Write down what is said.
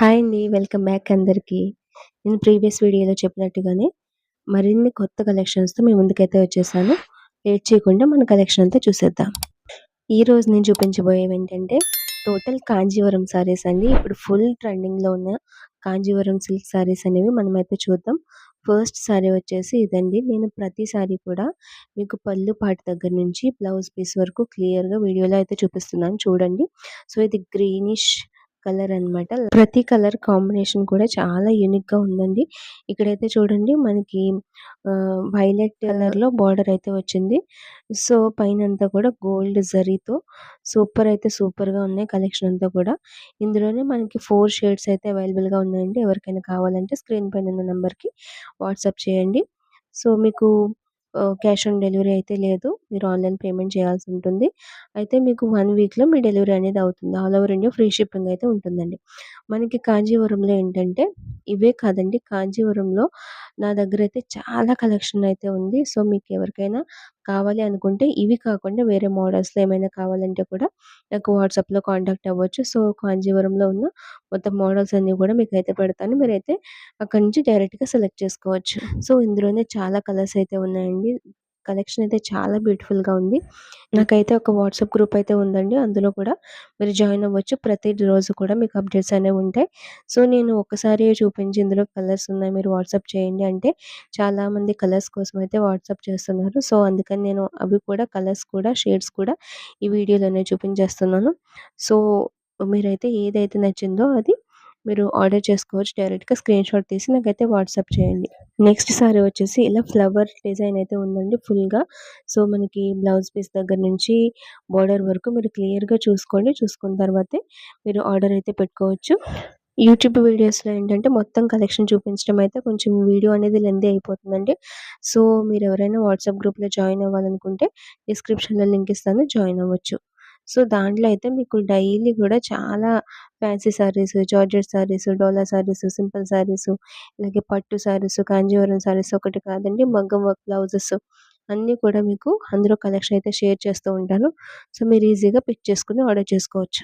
Hi అండి. Welcome back అందరికీ. నేను ప్రీవియస్ వీడియోలో చెప్పినట్టుగానే మరిన్ని కొత్త కలెక్షన్స్‌తో మీ ముందుకైతే వచ్చేసాను. లేట్ చేయకుండా మన కలెక్షన్ అంతా చూసేద్దాం. ఈరోజు నేను చూపించబోయేవేంటంటే టోటల్ కాంజీవరం సారీస్ అండి. ఇప్పుడు ఫుల్ ట్రెండింగ్‌లో ఉన్న కాంజీవరం సిల్క్ సారీస్ అనేవి మనమైతే చూద్దాం. ఫస్ట్ సారీ వచ్చేసి ఇదండి. నేను ప్రతి సారీ కూడా మీకు పళ్ళు పార్ట్ దగ్గర నుంచి బ్లౌజ్ పీస్ వరకు క్లియర్‌గా వీడియోలో అయితే చూపిస్తున్నాను చూడండి. సో, ఇది గ్రీనిష్ కలర్ అనమాట. ప్రతి కలర్ కాంబినేషన్ కూడా చాలా యూనిక్‌గా ఉందండి. ఇక్కడైతే చూడండి మనకి వైలెట్ కలర్‌లో బార్డర్ అయితే వచ్చింది. సో, పైనంతా కూడా గోల్డ్ జరీతో సూపర్‌గా ఉన్నాయి కలెక్షన్ అంతా కూడా. ఇందులోనే మనకి 4 షేడ్స్ అయితే అవైలబుల్‌గా ఉన్నాయండి. ఎవరికైనా కావాలంటే స్క్రీన్ పైన ఉన్న నంబర్‌కి వాట్సాప్ చేయండి. సో, మీకు క్యాష్ ఆన్ డెలివరీ అయితే లేదు. మీరు ఆన్‌లైన్ పేమెంట్ చేయాల్సి ఉంటుంది. అయితే మీకు 1 వీక్‌లో మీ డెలివరీ అనేది అవుతుంది. All over India free shipping అయితే ఉంటుందండి. మనకి కాంజీవరంలో ఏంటంటే ఇవే కాదండి, కాంజీవరంలో నా దగ్గరైతే చాలా కలెక్షన్ అయితే ఉంది. సో, మీకు ఎవరికైనా కావాలి అనుకుంటే ఇవి కాకుండా వేరే మోడల్స్‌లో ఏమైనా కావాలంటే కూడా నాకు వాట్సాప్‌లో కాంటాక్ట్ అవ్వచ్చు. సో, కాంజీవరంలో ఉన్న మొత్తం మోడల్స్ అన్నీ కూడా మీకైతే పెడతాను. మీరైతే అక్కడి నుంచి డైరెక్ట్‌గా సెలెక్ట్ చేసుకోవచ్చు. సో, ఇందులోనే చాలా కలర్స్ అయితే ఉన్నాయండి. కలెక్షన్ అయితే చాలా బ్యూటిఫుల్‌గా ఉంది. నాకైతే ఒక వాట్సాప్ గ్రూప్ అయితే ఉందండి. అందులో కూడా మీరు జాయిన్ అవ్వచ్చు. ప్రతి రోజు కూడా మీకు అప్డేట్స్ అనేవి ఉంటాయి. సో, నేను ఒక్కసారియే చూపించి ఇందులో కలర్స్ ఉన్నాయి మీరు వాట్సాప్ చేయండి అంటే చాలామంది కలర్స్ కోసం అయితే వాట్సాప్ చేస్తున్నారు. సో, అందుకని నేను అవి కూడా కలర్స్ కూడా షేడ్స్ కూడా ఈ వీడియోలోనే చూపించేస్తున్నాను. సో, మీరైతే ఏదైతే నచ్చిందో అది మీరు ఆర్డర్ చేసుకోవచ్చు. డైరెక్ట్‌గా స్క్రీన్‌షాట్ తీసి నాకైతే వాట్సాప్ చేయండి. నెక్స్ట్ సారీ వచ్చేసి ఇలా ఫ్లవర్ డిజైన్ అయితే ఉందండి ఫుల్‌గా. సో, మనకి బ్లౌజ్ పీస్ దగ్గర నుంచి బోర్డర్ వరకు మీరు క్లియర్‌గా చూసుకోండి. చూసుకున్న తర్వాతే మీరు ఆర్డర్ అయితే పెట్టుకోవచ్చు. యూట్యూబ్ వీడియోస్‌లో ఏంటంటే మొత్తం కలెక్షన్ చూపించడం అయితే కొంచెం వీడియో అనేది లెంథీ అయిపోతుందండి. సో, మీరెవరైనా వాట్సాప్ గ్రూప్‌లో జాయిన్ అవ్వాలనుకుంటే డిస్క్రిప్షన్‌లో లింక్ ఇస్తాను, జాయిన్ అవ్వచ్చు. సో, దాంట్లో అయితే మీకు డైలీ కూడా చాలా ఫ్యాన్సీ సారీస్, జార్జెట్ సారీస్, డోలా సారీస్, సింపుల్ సారీస్, అలాగే పట్టు సారీస్, కాంజీవరం సారీస్ ఒకటి కాదండి, మగ్గం వర్క్ బ్లౌజెస్ అన్నీ కూడా మీకు అందులో కలెక్షన్ అయితే షేర్ చేస్తూ ఉంటాను. సో, మీరు ఈజీగా పిక్ చేసుకొని ఆర్డర్ చేసుకోవచ్చు.